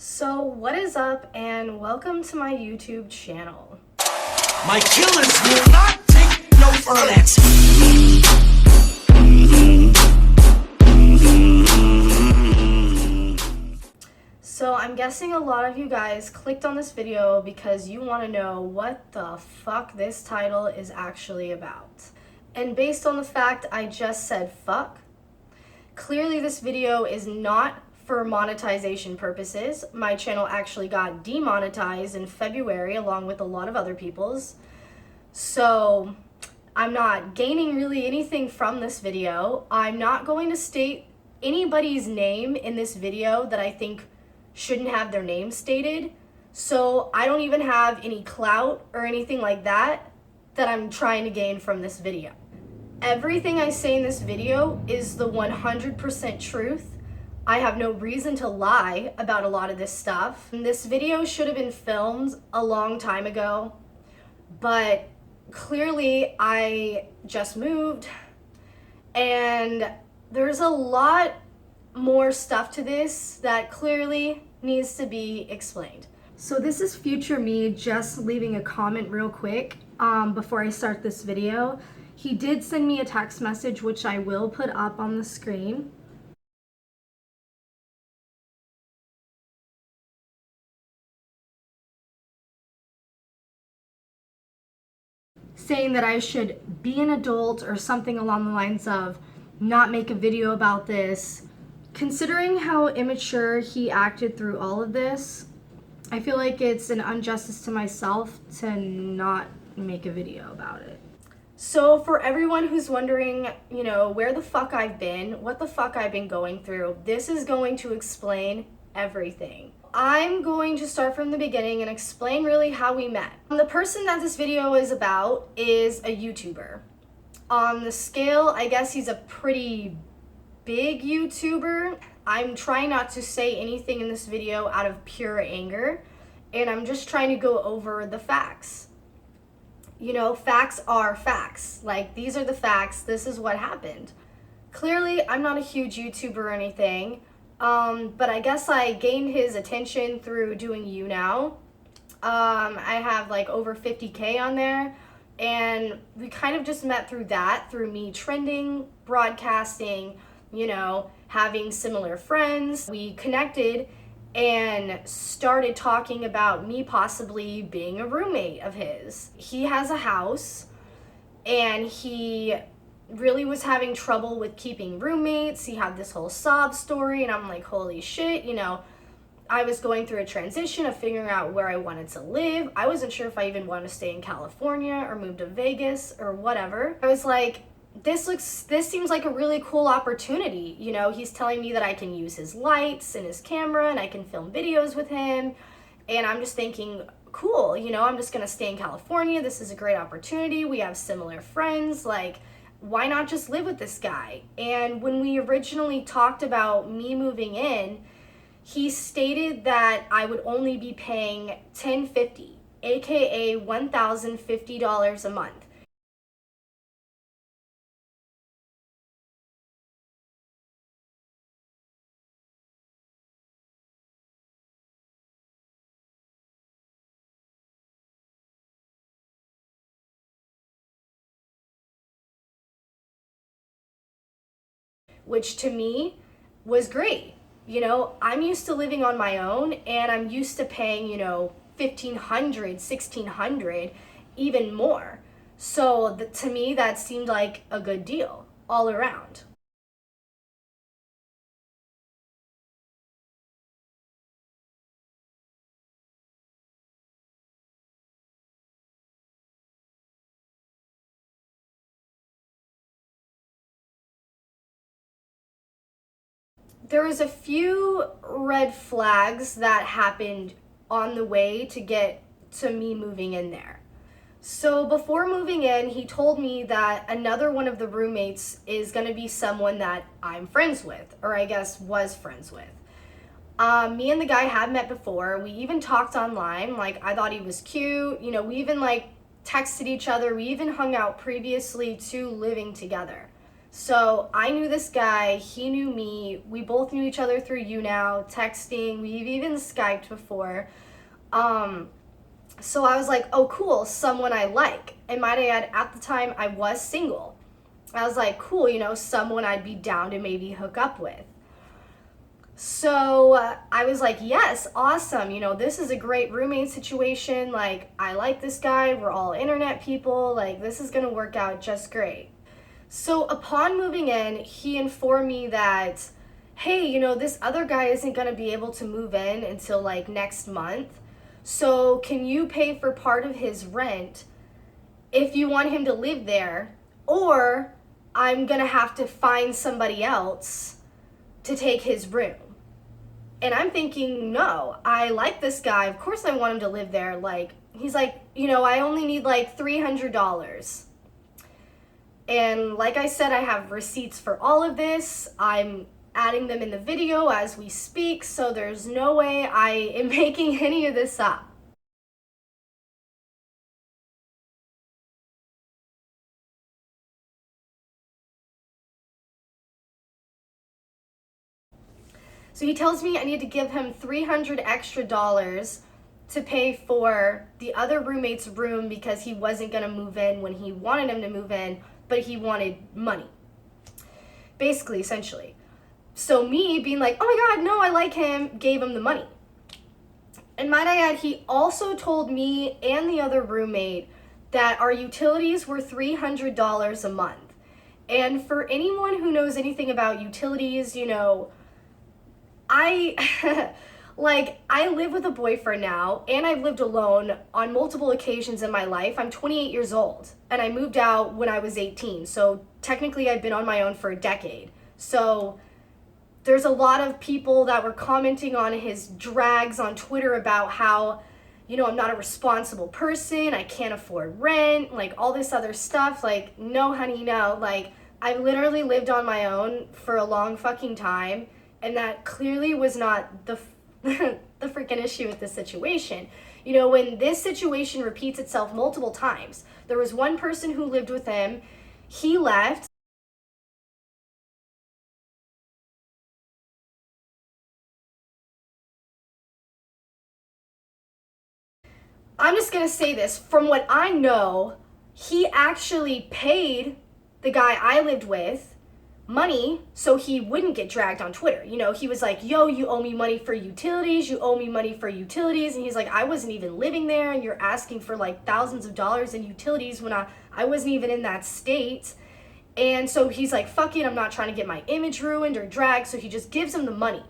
So what is up, and welcome to my YouTube channel. My killers will not take no for that. So I'm guessing a lot of you guys clicked on this video because you want to know what the fuck this title is actually about. And based on the fact I just said fuck, clearly this video is not for monetization purposes. My channel actually got demonetized in February along with a lot of other people's. So I'm not gaining really anything from this video. I'm not going to state anybody's name in this video that I think shouldn't have their name stated. So I don't even have any clout or anything like that I'm trying to gain from this video. Everything I say in this video is the 100% truth. I have no reason to lie about a lot of this stuff. And this video should have been filmed a long time ago, but clearly I just moved and there's a lot more stuff to this that clearly needs to be explained. So this is future me just leaving a comment real quick before I start this video. He did send me a text message, which I will put up on the screen. Saying that I should be an adult or something along the lines of not make a video about this. Considering how immature he acted through all of this, I feel like it's an injustice to myself to not make a video about it. So for everyone who's wondering, where the fuck I've been, what the fuck I've been going through, this is going to explain everything. I'm going to start from the beginning and explain really how we met. The person that this video is about is a YouTuber. On the scale, I guess he's a pretty big YouTuber. I'm trying not to say anything in this video out of pure anger, and I'm just trying to go over the facts. Facts are facts. Like, these are the facts. This is what happened. Clearly, I'm not a huge YouTuber or anything. But I guess I gained his attention through doing You Now. I have like over 50K on there, and we kind of just met through that, through me trending, broadcasting, having similar friends. We connected and started talking about me possibly being a roommate of his. He has a house, and he really was having trouble with keeping roommates. He had this whole sob story, and I'm like, holy shit, I was going through a transition of figuring out where I wanted to live. I wasn't sure if I even wanted to stay in California or move to Vegas or whatever. I was like, this seems like a really cool opportunity. He's telling me that I can use his lights and his camera and I can film videos with him. And I'm just thinking, cool, I'm just gonna stay in California. This is a great opportunity. We have similar friends. Like, why not just live with this guy? And when we originally talked about me moving in, he stated that I would only be paying $1,050, aka $1,050 a month. Which to me was great. I'm used to living on my own, and I'm used to paying, $1,500, $1,600, even more. So to me, that seemed like a good deal all around. There was a few red flags that happened on the way to get to me moving in there. So before moving in, he told me that another one of the roommates is going to be someone that I'm friends with, or I guess was friends with. Me and the guy had met before. We even talked online. Like, I thought he was cute. We even texted each other. We even hung out previously to living together. So I knew this guy, he knew me, we both knew each other through YouNow, texting, we've even Skyped before. So I was like, oh cool, someone I like. And might I add, at the time I was single. I was like, cool, you know, someone I'd be down to maybe hook up with. So I was like, yes, awesome, you know, this is a great roommate situation. Like, I like this guy, we're all internet people, like, this is gonna work out just great. So upon moving in, he informed me that, hey, you know, this other guy isn't gonna be able to move in until like next month. So can you pay for part of his rent if you want him to live there? Or I'm gonna have to find somebody else to take his room. And I'm thinking, no, I like this guy. Of course I want him to live there. Like, he's like, you know, I only need like $300. And like I said, I have receipts for all of this. I'm adding them in the video as we speak, so there's no way I am making any of this up. So he tells me I need to give him $300 extra to pay for the other roommate's room because he wasn't gonna move in when he wanted him to move in, but he wanted money. Basically, essentially. So me being like, oh my God, no, I like him, gave him the money. And might I add, he also told me and the other roommate that our utilities were $300 a month. And for anyone who knows anything about utilities, you know, I I live with a boyfriend now, and I've lived alone on multiple occasions in my life. I'm 28 years old, and I moved out when I was 18. So technically I've been on my own for a decade. So there's a lot of people that were commenting on his drags on Twitter about how, you know, I'm not a responsible person, I can't afford rent, like all this other stuff. Like, no honey, no. Like, I literally lived on my own for a long fucking time, and that clearly was not the the freaking issue with this situation. You know, when this situation repeats itself multiple times, there was one person who lived with him, he left. I'm just gonna say this, from what I know, he actually paid the guy I lived with money so he wouldn't get dragged on Twitter. You know, he was like, yo, you owe me money for utilities, you owe me money for utilities. And he's like, I wasn't even living there, and you're asking for like thousands of dollars in utilities when I wasn't even in that state. And so he's like, fuck it, I'm not trying to get my image ruined or dragged. So he just gives him the money.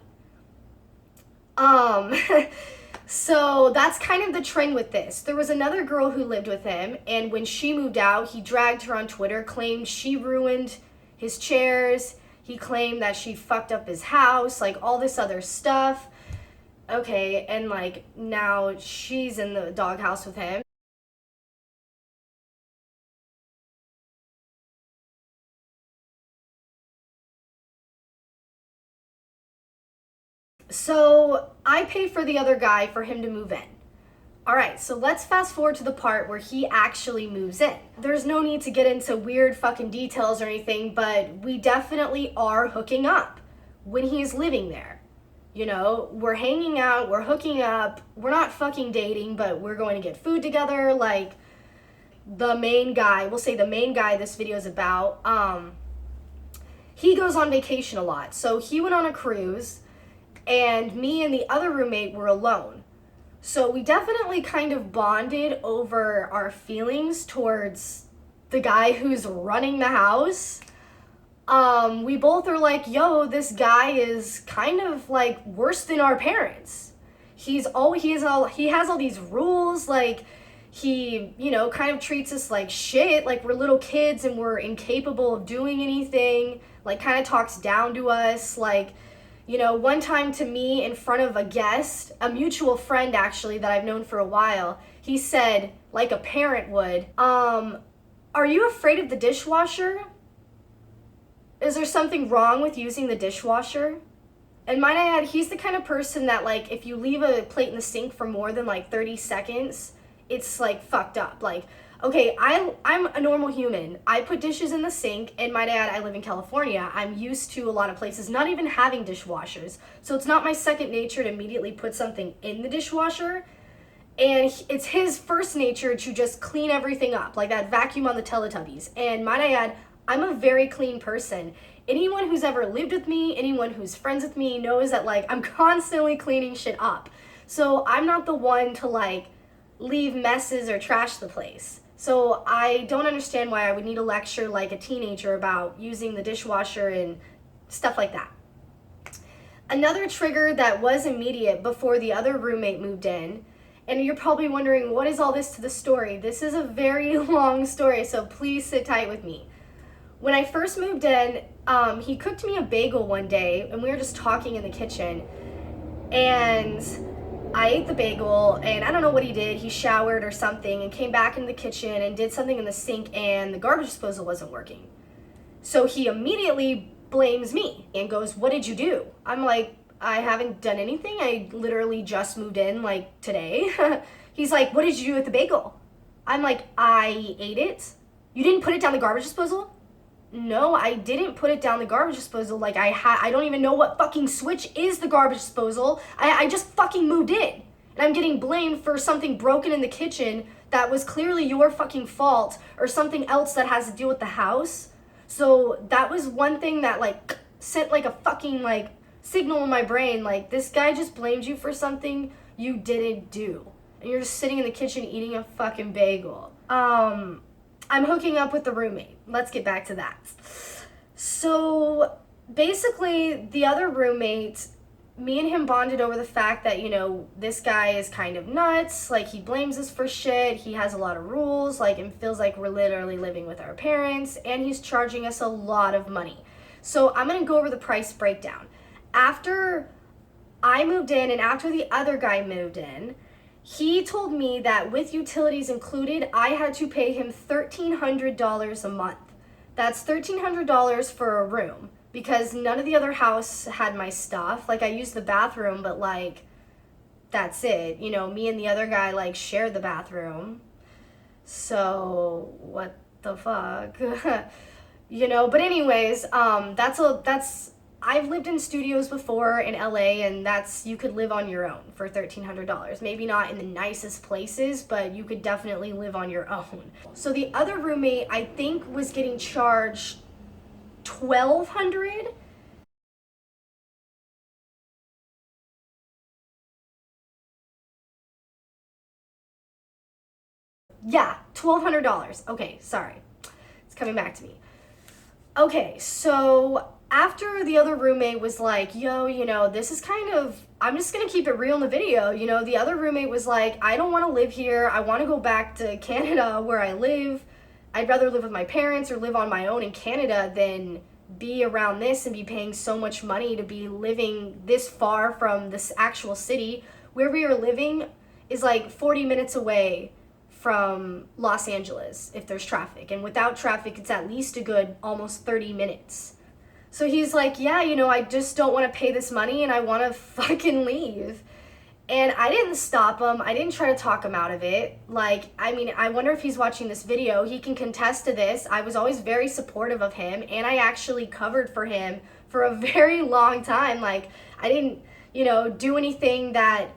So that's kind of the trend with this. There was another girl who lived with him, and when she moved out, he dragged her on Twitter, claimed she ruined his chairs. He claimed that she fucked up his house, like all this other stuff. Okay, and like now she's in the doghouse with him. So I pay for the other guy for him to move in. All right, so let's fast forward to the part where he actually moves in. There's no need to get into weird fucking details or anything, but we definitely are hooking up when he's living there. You know, we're hanging out, we're hooking up, we're not fucking dating, but we're going to get food together. Like, the main guy, we'll say the main guy this video is about, he goes on vacation a lot. So he went on a cruise, and me and the other roommate were alone. So we definitely kind of bonded over our feelings towards the guy who's running the house. We both are like, yo, this guy is kind of like worse than our parents. He has all these rules, like he, you know, kind of treats us like shit, like we're little kids and we're incapable of doing anything, like kind of talks down to us, like, you know, one time to me in front of a guest, a mutual friend actually that I've known for a while, he said, like a parent would, are you afraid of the dishwasher? Is there something wrong with using the dishwasher? And might I add, he's the kind of person that, like, if you leave a plate in the sink for more than like 30 seconds, it's like fucked up. Like, Okay, I'm a normal human. I put dishes in the sink, and my dad, I live in California. I'm used to a lot of places not even having dishwashers. So it's not my second nature to immediately put something in the dishwasher. And it's his first nature to just clean everything up, like that vacuum on the Teletubbies. And might I add, I'm a very clean person. Anyone who's ever lived with me, anyone who's friends with me knows that like I'm constantly cleaning shit up. So I'm not the one to like leave messes or trash the place. So I don't understand why I would need a lecture like a teenager about using the dishwasher and stuff like that. Another trigger that was immediate before the other roommate moved in, and you're probably wondering, what is all this to the story? This is a very long story, so please sit tight with me. When I first moved in, he cooked me a bagel one day, and we were just talking in the kitchen, and I ate the bagel, and I don't know what he did. He showered or something and came back into the kitchen and did something in the sink, and the garbage disposal wasn't working. So he immediately blames me and goes, "What did you do?" I'm like, "I haven't done anything. I literally just moved in like today." He's like, "What did you do with the bagel?" I'm like, "I ate it." "You didn't put it down the garbage disposal?" "No, I didn't put it down the garbage disposal. Like I don't even know what fucking switch is the garbage disposal. I just fucking moved in. And I'm getting blamed for something broken in the kitchen that was clearly your fucking fault or something else that has to do with the house." So that was one thing that like sent like a fucking like signal in my brain, like this guy just blamed you for something you didn't do. And you're just sitting in the kitchen eating a fucking bagel. I'm hooking up with the roommate. Let's get back to that. So basically, the other roommate, me and him bonded over the fact that, you know, this guy is kind of nuts. Like, he blames us for shit. He has a lot of rules. Like, it feels like we're literally living with our parents. And he's charging us a lot of money. So I'm going to go over the price breakdown. After I moved in and after the other guy moved in, he told me that with utilities included, I had to pay him $1,300 a month. That's $1,300 for a room because none of the other house had my stuff. Like, I used the bathroom, but like, that's it. You know, me and the other guy like shared the bathroom. So what the fuck? You know, but anyways, I've lived in studios before in LA, and you could live on your own for $1,300. Maybe not in the nicest places, but you could definitely live on your own. So the other roommate, I think, was getting charged $1,200. Yeah, $1,200. Okay, sorry. It's coming back to me. Okay, so after the other roommate was like, "Yo, you know, this is kind of, I'm just gonna keep it real in the video," you know, the other roommate was like, "I don't wanna live here. I wanna go back to Canada where I live. I'd rather live with my parents or live on my own in Canada than be around this and be paying so much money to be living this far from this actual city." Where we are living is like 40 minutes away from Los Angeles if there's traffic, and without traffic it's at least a good almost 30 minutes. So he's like, "Yeah, you know, I just don't want to pay this money and I want to fucking leave." And I didn't stop him. I didn't try to talk him out of it. Like, I mean, I wonder if he's watching this video. He can contest to this. I was always very supportive of him, and I actually covered for him for a very long time. Like, I didn't, you know, do anything that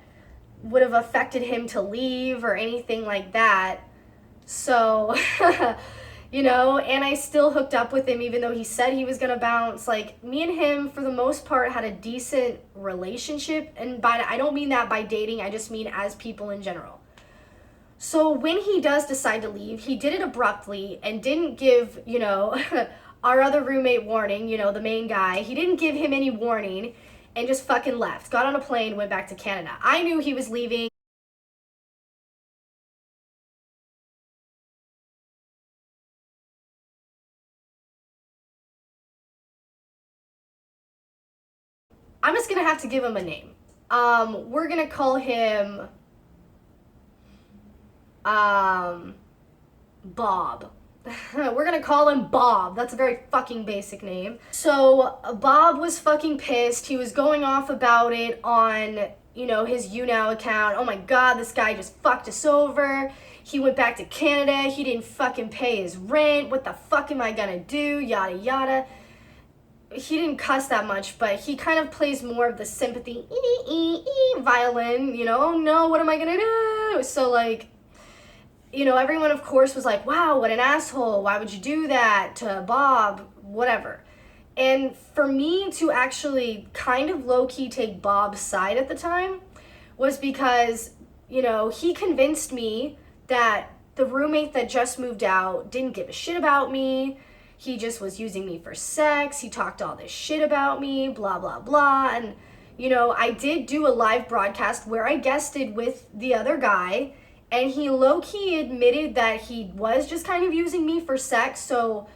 would have affected him to leave or anything like that. So, you know, and I still hooked up with him even though he said he was gonna bounce. Like, me and him, for the most part, had a decent relationship. And I don't mean that by dating, I just mean as people in general. So when he does decide to leave, he did it abruptly and didn't give, you know, our other roommate warning, you know, the main guy. He didn't give him any warning and just fucking left. Got on a plane, went back to Canada. I knew he was leaving. I'm just gonna have to give him a name. We're gonna call him Bob. We're gonna call him Bob. That's a very fucking basic name. So Bob was fucking pissed. He was going off about it on, you know, his YouNow account. "Oh my god, this guy just fucked us over. He went back to Canada. He didn't fucking pay his rent. What the fuck am I gonna do? Yada yada. He didn't cuss that much, but he kind of plays more of the sympathy violin, you know, oh no, what am I gonna do? So like, you know, everyone of course was like, wow, what an asshole, why would you do that to Bob, whatever. And for me to actually kind of low-key take Bob's side at the time was because, you know, he convinced me that the roommate that just moved out didn't give a shit about me. He just was using me for sex. He talked all this shit about me, blah, blah, blah. And, you know, I did do a live broadcast where I guested with the other guy, and he low-key admitted that he was just kind of using me for sex. So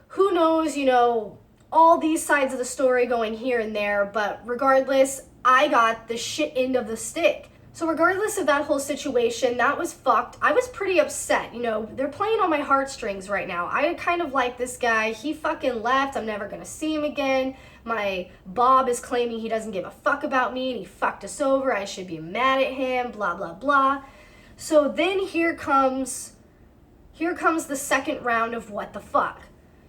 who knows, you know, all these sides of the story going here and there. But regardless, I got the shit end of the stick. So regardless of that whole situation, that was fucked. I was pretty upset. You know, they're playing on my heartstrings right now. I kind of like this guy. He fucking left. I'm never gonna see him again. My Bob is claiming he doesn't give a fuck about me and he fucked us over. I should be mad at him, blah, blah, blah. So then here comes the second round of what the fuck.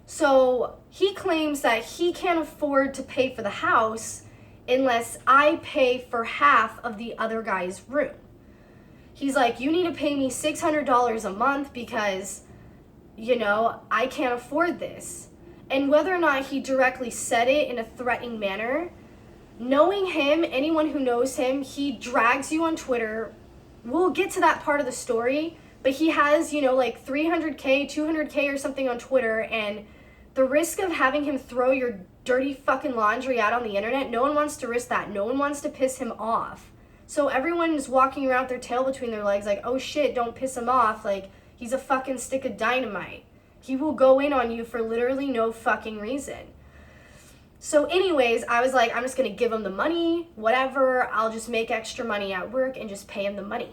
So he claims that he can't afford to pay for the house unless I pay for half of the other guy's room. He's like, you need to pay me $600 a month because, you know, I can't afford this. And whether or not he directly said it in a threatening manner, knowing him, anyone who knows him, he drags you on Twitter. We'll get to that part of the story, but he has, you know, like 300K, 200K or something on Twitter, and the risk of having him throw your dirty fucking laundry out on the internet, no one wants to risk that. No one wants to piss him off. So everyone is walking around with their tail between their legs like, oh shit, don't piss him off. Like, he's a fucking stick of dynamite. He will go in on you for literally no fucking reason. So anyways, I was like, I'm just gonna give him the money, whatever. I'll just make extra money at work and just pay him the money.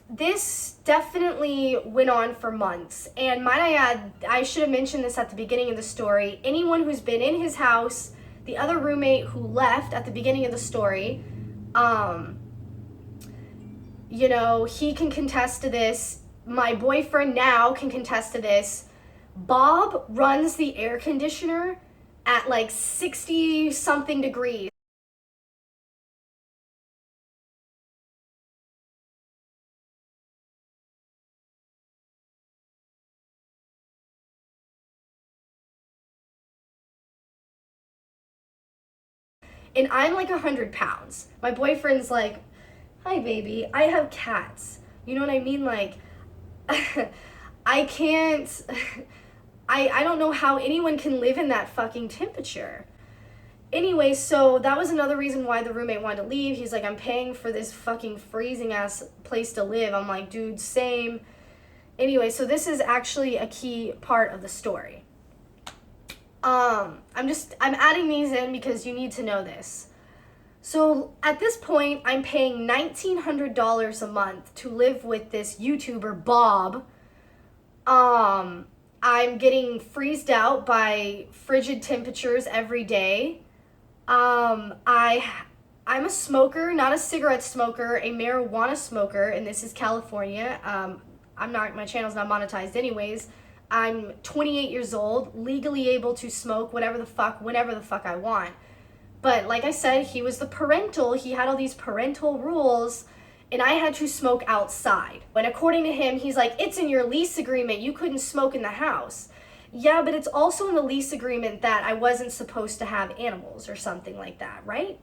This definitely went on for months, and might I add, I should have mentioned this at the beginning of the story. Anyone who's been in his house, the other roommate who left at the beginning of the story, you know, he can contest to this. My boyfriend now can contest to this. Bob runs the air conditioner at like 60 something degrees. And I'm like 100 pounds. My boyfriend's like, hi baby, I have cats. You know what I mean? Like, I can't, I don't know how anyone can live in that fucking temperature. Anyway, so that was another reason why the roommate wanted to leave. He's like, I'm paying for this fucking freezing ass place to live. I'm like, dude, same. Anyway, so this is actually a key part of the story. I'm adding these in because you need to know this. So at this point, I'm paying $1,900 a month to live with this YouTuber, Bob. I'm getting freezed out by frigid temperatures every day. I'm a smoker, not a cigarette smoker, a marijuana smoker, and this is California. My channel's not monetized anyways. I'm 28 years old, legally able to smoke whatever the fuck, whenever the fuck I want. But like I said, he was he had all these parental rules, and I had to smoke outside. And according to him, he's like, it's in your lease agreement, you couldn't smoke in the house. Yeah, but it's also in the lease agreement that I wasn't supposed to have animals or something like that, right?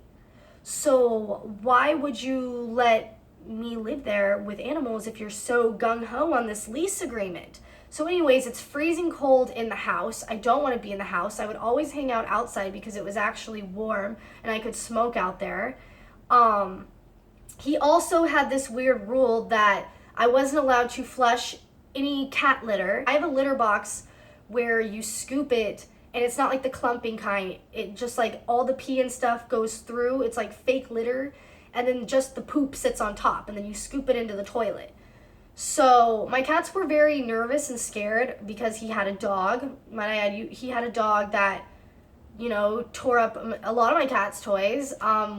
So why would you let me live there with animals if you're so gung-ho on this lease agreement? So anyways, it's freezing cold in the house. I don't want to be in the house. I would always hang out outside because it was actually warm and I could smoke out there. He also had this weird rule that I wasn't allowed to flush any cat litter. I have a litter box where you scoop it, and it's not like the clumping kind. It just like all the pee and stuff goes through. It's like fake litter, and then just the poop sits on top, and then you scoop it into the toilet. So my cats were very nervous and scared because he had a dog. Might I add, he had a dog that tore up a lot of my cat's toys,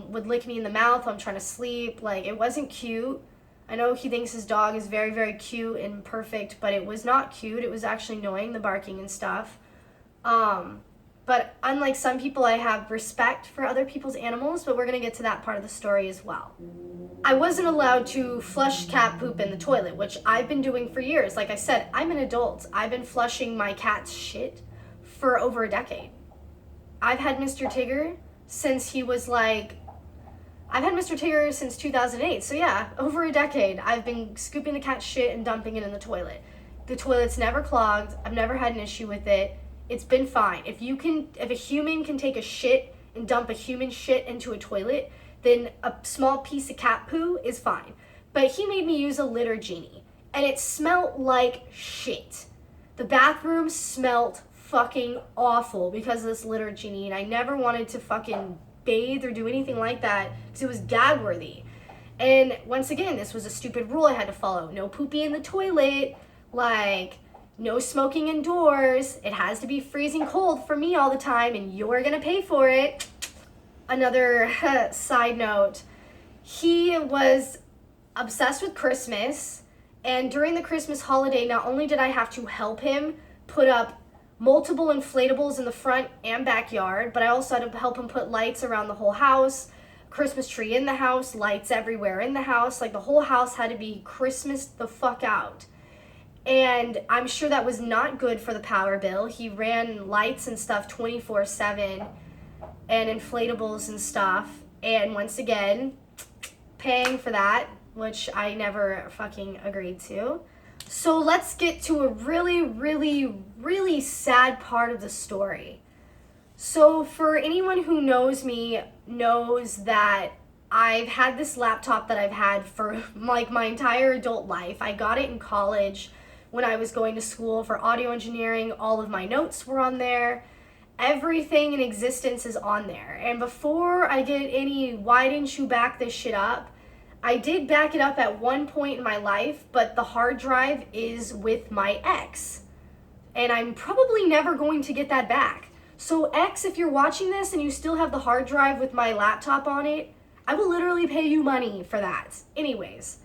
would lick me in the mouth while I'm trying to sleep. Like, it wasn't cute. I know he thinks his dog is very, very cute and perfect, but it was not cute. It was actually annoying, the barking and stuff. But unlike some people, I have respect for other people's animals, but we're going to get to that part of the story as well. I wasn't allowed to flush cat poop in the toilet, which I've been doing for years. Like I said, I'm an adult. I've been flushing my cat's shit for over a decade. I've had Mr. Tigger since he was like, I've had Mr. Tigger since 2008. So yeah, over a decade, I've been scooping the cat's shit and dumping it in the toilet. The toilet's never clogged. I've never had an issue with it. It's been fine. If a human can take a shit and dump a human shit into a toilet, then a small piece of cat poo is fine. But he made me use a litter genie, and it smelled like shit. The bathroom smelled fucking awful because of this litter genie, and I never wanted to fucking bathe or do anything like that because it was gag worthy. And once again, this was a stupid rule I had to follow. No poopy in the toilet, like no smoking indoors. It has to be freezing cold for me all the time, and you're gonna pay for it. Another side note, he was obsessed with Christmas, and during the Christmas holiday, not only did I have to help him put up multiple inflatables in the front and backyard, but I also had to help him put lights around the whole house, Christmas tree in the house, lights everywhere in the house. Like, the whole house had to be Christmas the fuck out. And I'm sure that was not good for the power bill. He ran lights and stuff 24/7 and inflatables and stuff. And once again, paying for that, which I never fucking agreed to. So let's get to a really, really, really sad part of the story. So for anyone who knows me, knows that I've had this laptop that I've had for like my entire adult life. I got it in college when I was going to school for audio engineering. All of my notes were on there. Everything in existence is on there. And before I get any why didn't you back this shit up, I did back it up at one point in my life, but the hard drive is with my ex. And I'm probably never going to get that back. So ex, if you're watching this and you still have the hard drive with my laptop on it, I will literally pay you money for that. Anyways.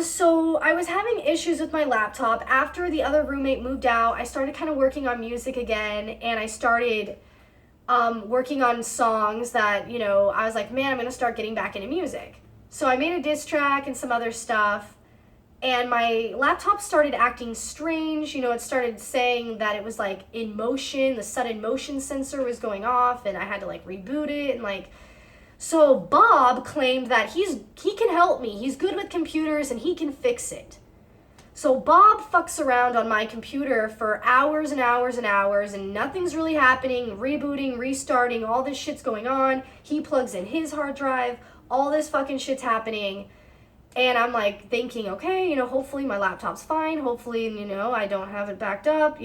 So I was having issues with my laptop. After the other roommate moved out, I started kind of working on music again, and I started working on songs that, I was like, man, I'm going to start getting back into music. So I made a diss track and some other stuff, and my laptop started acting strange. It started saying that it was like in motion, the sudden motion sensor was going off, and I had to like reboot it, and so Bob claimed that he can help me. He's good with computers and he can fix it. So Bob fucks around on my computer for hours and hours and hours, and nothing's really happening, rebooting, restarting, all this shit's going on. He plugs in his hard drive, all this fucking shit's happening. And I'm like thinking, okay, hopefully my laptop's fine. Hopefully, I don't have it backed up.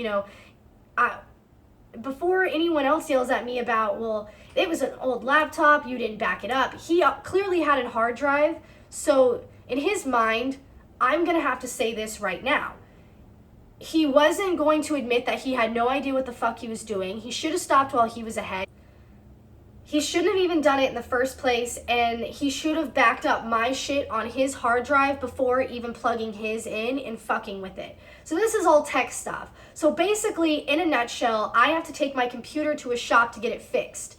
Before anyone else yells at me about, well, it was an old laptop, you didn't back it up. He clearly had a hard drive. So in his mind, I'm going to have to say this right now. He wasn't going to admit that he had no idea what the fuck he was doing. He should have stopped while he was ahead. He shouldn't have even done it in the first place, and he should have backed up my shit on his hard drive before even plugging his in and fucking with it. So this is all tech stuff. So basically, in a nutshell, I have to take my computer to a shop to get it fixed.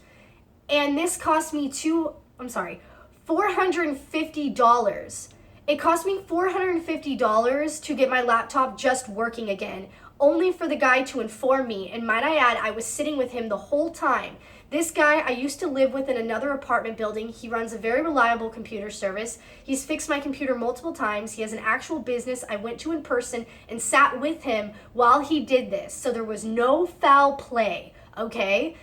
And this cost me $450. It cost me $450 to get my laptop just working again, only for the guy to inform me, and might I add, I was sitting with him the whole time. This guy I used to live with in another apartment building. He runs a very reliable computer service. He's fixed my computer multiple times. He has an actual business I went to in person and sat with him while he did this. So there was no foul play, okay?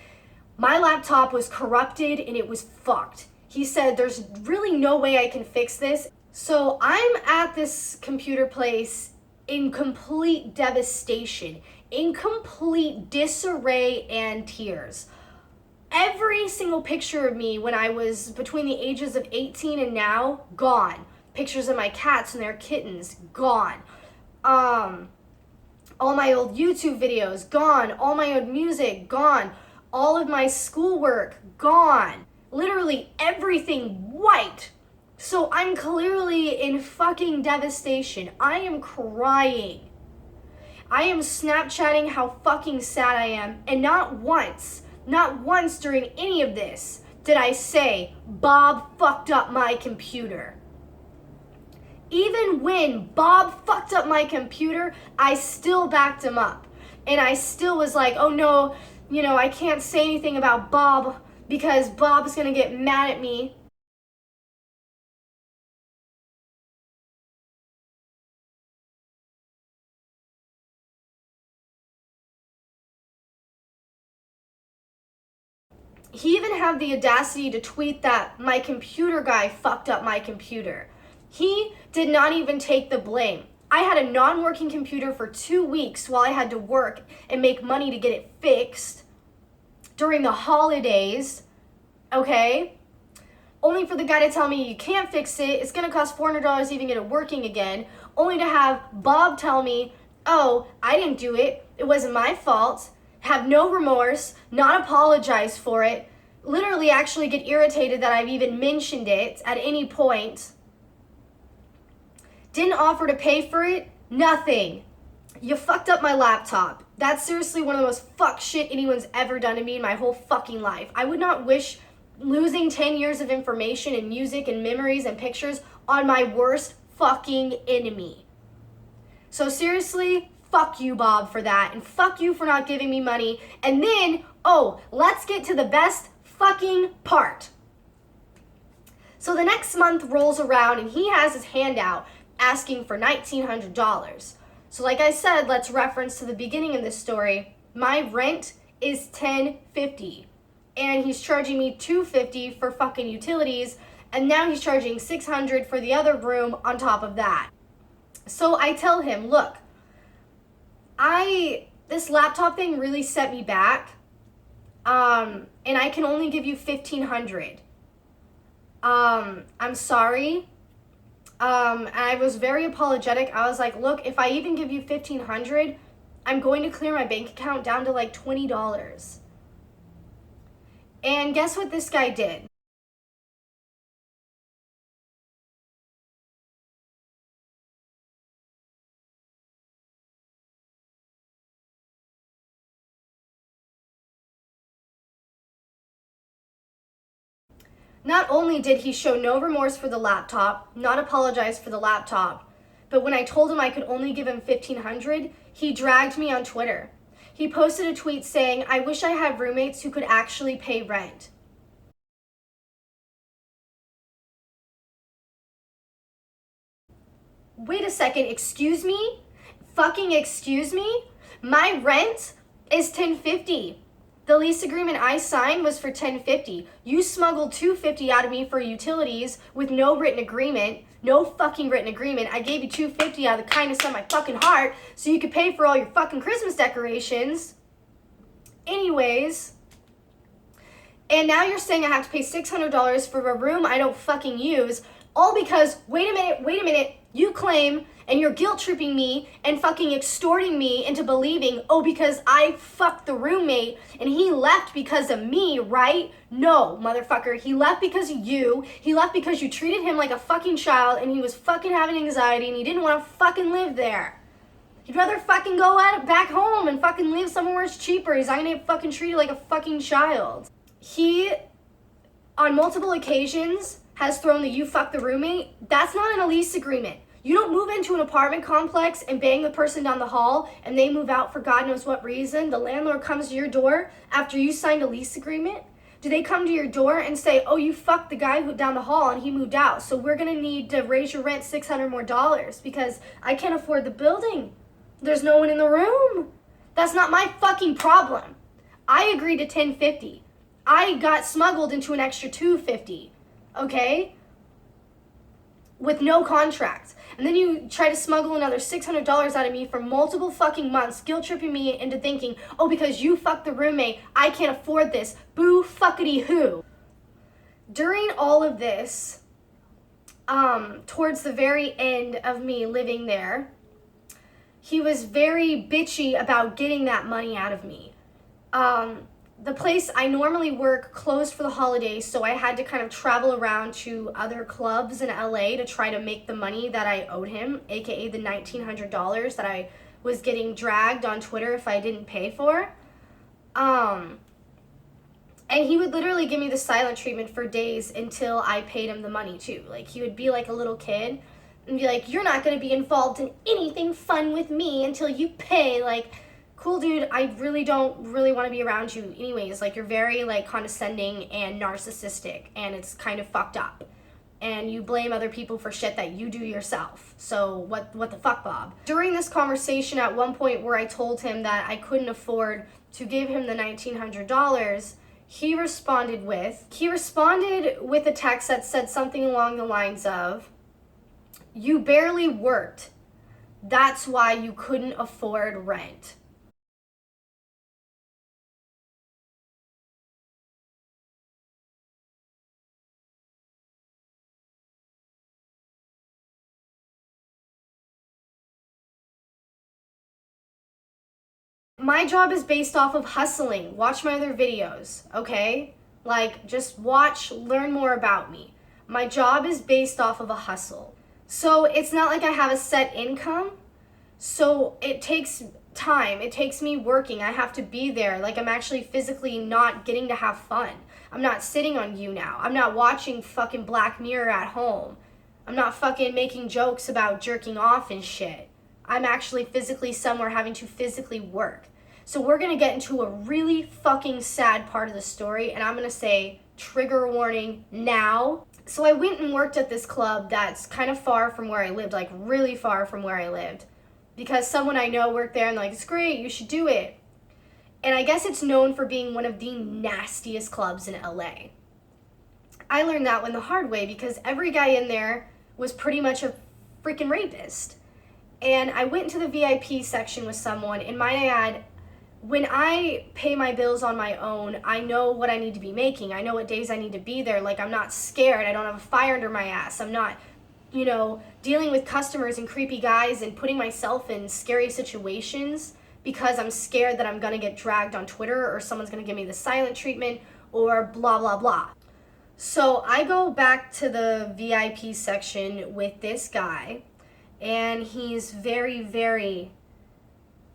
My laptop was corrupted and it was fucked. He said, there's really no way I can fix this. So I'm at this computer place in complete devastation, in complete disarray and tears. Every single picture of me when I was between the ages of 18 and now, gone. Pictures of my cats and their kittens, gone. All my old YouTube videos, gone. All my old music, gone. All of my schoolwork gone. Literally everything wiped. So I'm clearly in fucking devastation. I am crying. I am Snapchatting how fucking sad I am. And not once during any of this did I say, Bob fucked up my computer. Even when Bob fucked up my computer, I still backed him up. And I still was like, oh no, I can't say anything about Bob because Bob's gonna get mad at me. He even had the audacity to tweet that my computer guy fucked up my computer. He did not even take the blame. I had a non-working computer for 2 weeks while I had to work and make money to get it fixed during the holidays, okay? Only for the guy to tell me you can't fix it, it's gonna cost $400 to even get it working again, only to have Bob tell me, oh, I didn't do it, it wasn't my fault, have no remorse, not apologize for it, literally actually get irritated that I've even mentioned it at any point. Didn't offer to pay for it, nothing. You fucked up my laptop. That's seriously one of the most fuck shit anyone's ever done to me in my whole fucking life. I would not wish losing 10 years of information and music and memories and pictures on my worst fucking enemy. So seriously, fuck you, Bob, for that, and fuck you for not giving me money. And then, let's get to the best fucking part. So the next month rolls around and he has his hand out asking for $1,900. So like I said, let's reference to the beginning of this story. My rent is $1,050 and he's charging me $250 for fucking utilities, and now he's charging $600 for the other room on top of that. So I tell him, look, this laptop thing really set me back, and I can only give you $1,500. I'm sorry. And I was very apologetic. I was like, look, if I even give you $1,500, I'm going to clear my bank account down to like $20. And guess what this guy did? Not only did he show no remorse for the laptop, not apologize for the laptop, but when I told him I could only give him $1,500, he dragged me on Twitter. He posted a tweet saying, I wish I had roommates who could actually pay rent. Wait a second, excuse me? Fucking excuse me? My rent is $1,050. The lease agreement I signed was for $1,050. You smuggled $250 out of me for utilities with no written agreement. No fucking written agreement. I gave you $250 out of the kindness of my fucking heart so you could pay for all your fucking Christmas decorations. Anyways, and now you're saying I have to pay $600 for a room I don't fucking use, all because, wait a minute, you claim and you're guilt tripping me and fucking extorting me into believing, because I fucked the roommate and he left because of me, right? No, motherfucker, he left because of you. He left because you treated him like a fucking child and he was fucking having anxiety and he didn't want to fucking live there. He'd rather fucking go back home and fucking live somewhere where it's cheaper. He's not gonna get fucking treated like a fucking child. He, on multiple occasions, has thrown the you fuck the roommate. That's not in a lease agreement. You don't move into an apartment complex and bang the person down the hall and they move out for God knows what reason. The landlord comes to your door after you signed a lease agreement. Do they come to your door and say, oh, you fucked the guy who down the hall and he moved out, so we're gonna need to raise your rent $600 more because I can't afford the building. There's no one in the room. That's not my fucking problem. I agreed to $1,050. I got smuggled into an extra $250, okay? With no contract. And then you try to smuggle another $600 out of me for multiple fucking months, guilt tripping me into thinking, because you fucked the roommate, I can't afford this. Boo fuckity who. During all of this, towards the very end of me living there, he was very bitchy about getting that money out of me. The place I normally work closed for the holidays, so I had to kind of travel around to other clubs in LA to try to make the money that I owed him, aka the $1,900 that I was getting dragged on Twitter if I didn't pay for. And he would literally give me the silent treatment for days until I paid him the money too. Like, he would be like a little kid and be like, "You're not going to be involved in anything fun with me until you pay." Like, cool, dude, I really don't really want to be around you anyways. Like, you're very like condescending and narcissistic, and it's kind of fucked up. And you blame other people for shit that you do yourself. So what the fuck, Bob? During this conversation, at one point where I told him that I couldn't afford to give him the $1,900, he responded with a text that said something along the lines of, "You barely worked. That's why you couldn't afford rent." My job is based off of hustling. Watch my other videos, okay? Like, just watch, learn more about me. My job is based off of a hustle. So it's not like I have a set income. So it takes time. It takes me working. I have to be there. Like, I'm actually physically not getting to have fun. I'm not sitting on you now. I'm not watching fucking Black Mirror at home. I'm not fucking making jokes about jerking off and shit. I'm actually physically somewhere having to physically work. So we're gonna get into a really fucking sad part of the story, and I'm gonna say trigger warning now. So I went and worked at this club that's kind of far from where I lived, like really far from where I lived, because someone I know worked there and like, "It's great, you should do it." And I guess it's known for being one of the nastiest clubs in LA. I learned that one the hard way because every guy in there was pretty much a freaking rapist. And I went into the VIP section with someone, and might I add, when I pay my bills on my own, I know what I need to be making. I know what days I need to be there. Like, I'm not scared. I don't have a fire under my ass. I'm not, dealing with customers and creepy guys and putting myself in scary situations because I'm scared that I'm going to get dragged on Twitter or someone's going to give me the silent treatment or blah, blah, blah. So I go back to the VIP section with this guy, and he's very, very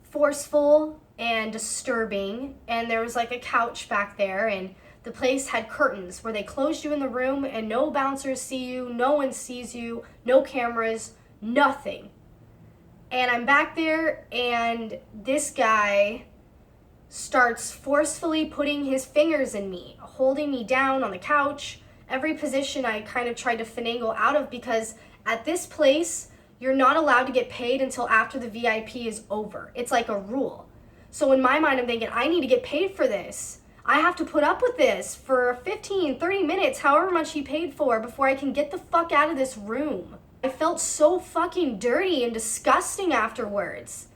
forceful and disturbing, and there was like a couch back there, and the place had curtains where they closed you in the room and no bouncers see you, no one sees you, no cameras, nothing. And I'm back there, and this guy starts forcefully putting his fingers in me, holding me down on the couch. Every position I kind of tried to finagle out of, because at this place, you're not allowed to get paid until after the VIP is over. It's like a rule. So in my mind, I'm thinking, I need to get paid for this. I have to put up with this for 15, 30 minutes, however much he paid for, before I can get the fuck out of this room. I felt so fucking dirty and disgusting afterwards.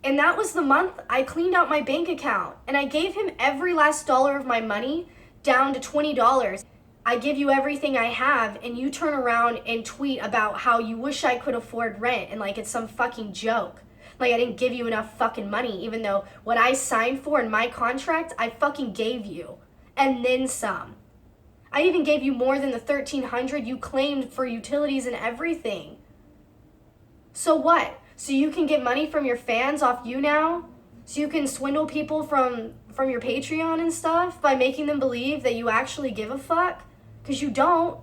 And that was the month I cleaned out my bank account, and I gave him every last dollar of my money down to $20. I give you everything I have, and you turn around and tweet about how you wish I could afford rent, and like it's some fucking joke. Like, I didn't give you enough fucking money, even though what I signed for in my contract, I fucking gave you. And then some. I even gave you more than the $1,300 you claimed for utilities and everything. So what? So you can get money from your fans off you now? So you can swindle people from your Patreon and stuff by making them believe that you actually give a fuck? Because you don't.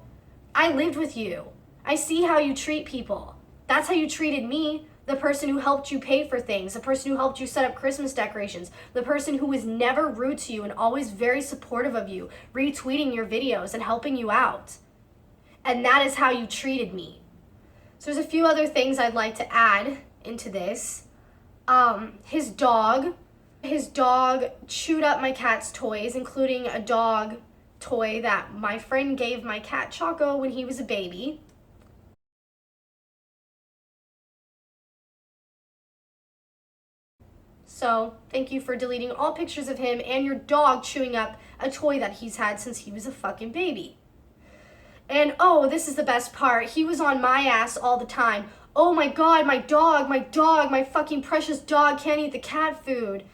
I lived with you. I see how you treat people. That's how you treated me. The person who helped you pay for things, the person who helped you set up Christmas decorations, the person who was never rude to you and always very supportive of you, retweeting your videos and helping you out. And that is how you treated me. So there's a few other things I'd like to add into this. His dog chewed up my cat's toys, including a dog toy that my friend gave my cat Choco when he was a baby. So thank you for deleting all pictures of him and your dog chewing up a toy that he's had since he was a fucking baby. And oh, this is the best part. He was on my ass all the time. "Oh my God, my dog, my fucking precious dog can't eat the cat food."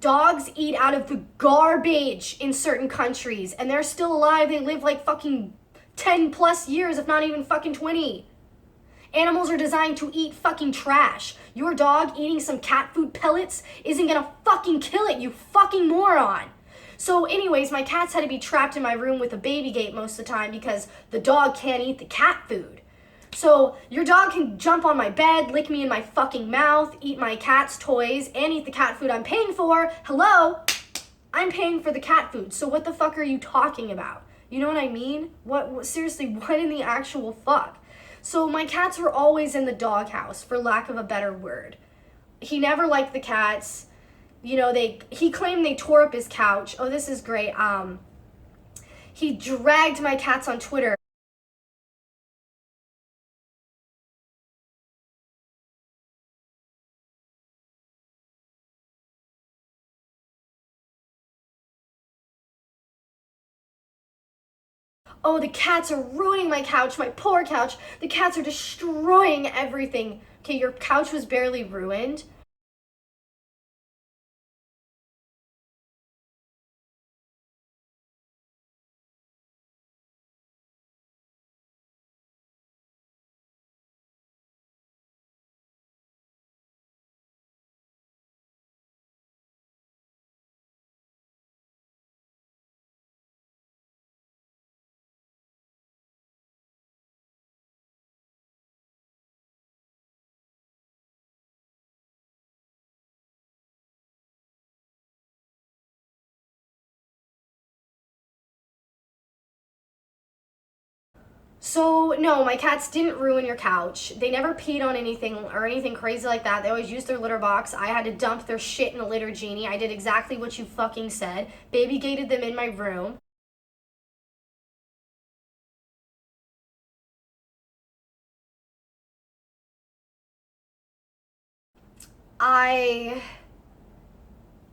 Dogs eat out of the garbage in certain countries, and they're still alive. They live like fucking 10 plus years, if not even fucking 20. Animals are designed to eat fucking trash. Your dog eating some cat food pellets isn't gonna fucking kill it, you fucking moron. So anyways, my cats had to be trapped in my room with a baby gate most of the time because the dog can't eat the cat food. So your dog can jump on my bed, lick me in my fucking mouth, eat my cat's toys, and eat the cat food I'm paying for. Hello? I'm paying for the cat food, so what the fuck are you talking about? You know what I mean? What seriously, what in the actual fuck? So my cats were always in the doghouse, for lack of a better word. He never liked the cats. You know, he claimed they tore up his couch. Oh, this is great. He dragged my cats on Twitter. Oh, the cats are ruining my couch, my poor couch. The cats are destroying everything. Okay, your couch was barely ruined. So, no, my cats didn't ruin your couch. They never peed on anything or anything crazy like that. They always used their litter box. I had to dump their shit in a litter genie. I did exactly what you fucking said. Baby gated them in my room. I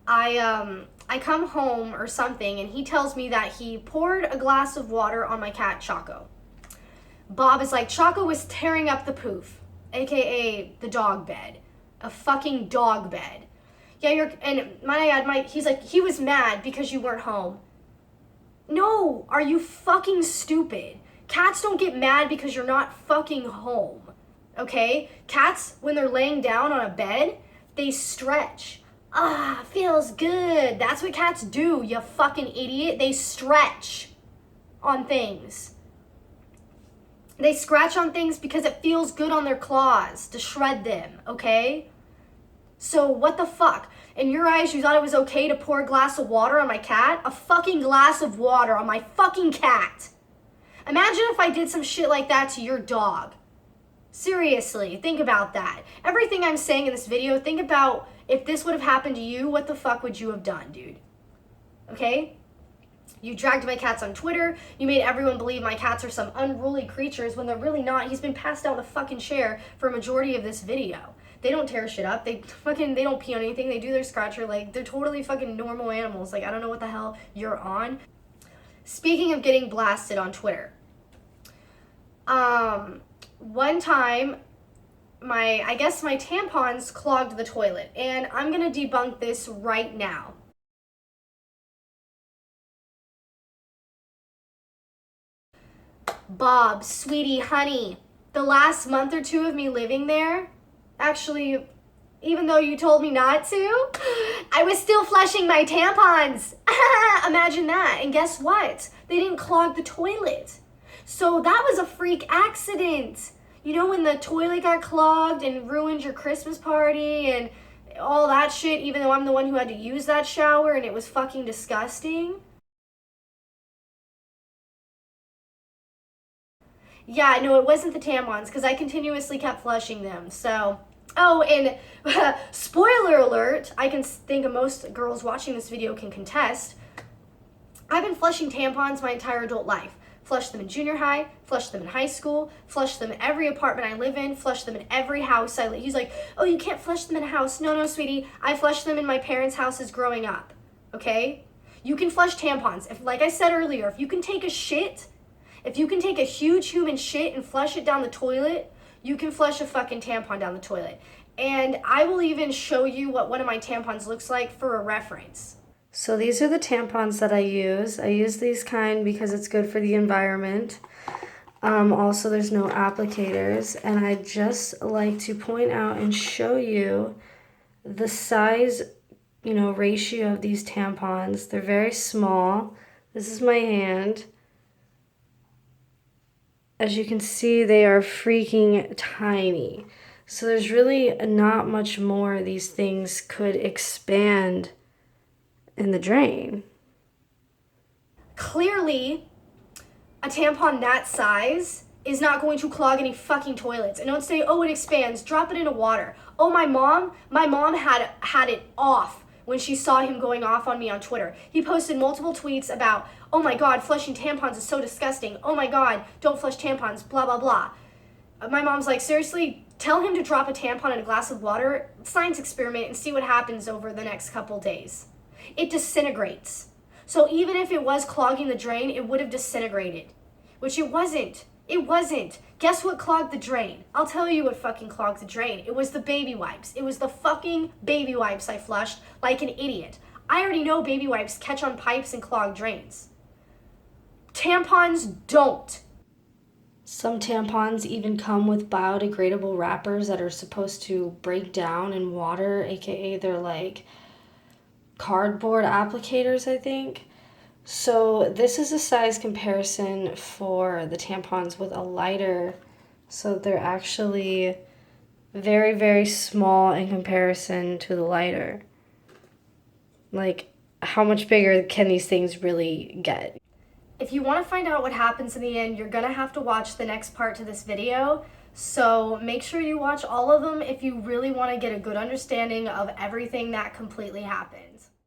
I come home or something and he tells me that he poured a glass of water on my cat Choco. Bob is like, Choco was tearing up the poof, aka the dog bed. A fucking dog bed. Yeah, he's like, he was mad because you weren't home. No, are you fucking stupid? Cats don't get mad because you're not fucking home. Okay? Cats, when they're laying down on a bed, they stretch. Ah, feels good. That's what cats do, you fucking idiot. They stretch on things. They scratch on things because it feels good on their claws to shred them, okay? So what the fuck? In your eyes, you thought it was okay to pour a glass of water on my cat? A fucking glass of water on my fucking cat. Imagine if I did some shit like that to your dog. Seriously, think about that. Everything I'm saying in this video, think about if this would have happened to you, what the fuck would you have done, dude? Okay? You dragged my cats on Twitter. You made everyone believe my cats are some unruly creatures when they're really not. He's been passed down the fucking chair for a majority of this video. They don't tear shit up. They don't pee on anything. They do their scratcher. Like, they're totally fucking normal animals. Like, I don't know what the hell you're on. Speaking of getting blasted on Twitter. One time, I guess my tampons clogged the toilet. And I'm gonna debunk this right now. Bob, sweetie, honey, the last month or two of me living there, actually, even though you told me not to, I was still flushing my tampons. Imagine that. And guess what? They didn't clog the toilet. So that was a freak accident. You know, when the toilet got clogged and ruined your Christmas party and all that shit, even though I'm the one who had to use that shower and it was fucking disgusting. Yeah, no, it wasn't the tampons because I continuously kept flushing them. So, oh, and spoiler alert, I can think most girls watching this video can contest. I've been flushing tampons my entire adult life. Flushed them in junior high, flushed them in high school, flushed them in every apartment I live in, flushed them in every house I live. He's like, oh, you can't flush them in a house. No, sweetie, I flushed them in my parents' houses growing up, okay? You can flush tampons. If, like I said earlier, if you can take a shit, if you can take a huge human shit and flush it down the toilet, you can flush a fucking tampon down the toilet. And I will even show you what one of my tampons looks like for a reference. So these are the tampons that I use. I use these kind because it's good for the environment. Also, there's no applicators. And I just like to point out and show you the size, ratio of these tampons. They're very small. This is my hand. As you can see, they are freaking tiny. So there's really not much more these things could expand in the drain. Clearly, a tampon that size is not going to clog any fucking toilets. And don't say, oh, it expands, drop it into water. Oh, my mom had it off when she saw him going off on me on Twitter. He posted multiple tweets about, oh my God, flushing tampons is so disgusting. Oh my God, don't flush tampons, blah, blah, blah. My mom's like, seriously, tell him to drop a tampon in a glass of water, science experiment, and see what happens over the next couple days. It disintegrates. So even if it was clogging the drain, it would have disintegrated, which it wasn't. It wasn't. Guess what clogged the drain? I'll tell you what fucking clogged the drain. It was the baby wipes. It was the fucking baby wipes I flushed like an idiot. I already know baby wipes catch on pipes and clog drains. Tampons don't. Some tampons even come with biodegradable wrappers that are supposed to break down in water, aka they're like cardboard applicators, I think. So this is a size comparison for the tampons with a lighter. So they're actually very, very small in comparison to the lighter. Like, how much bigger can these things really get? If you want to find out what happens in the end, you're going to have to watch the next part to this video. So make sure you watch all of them if you really want to get a good understanding of everything that completely happens.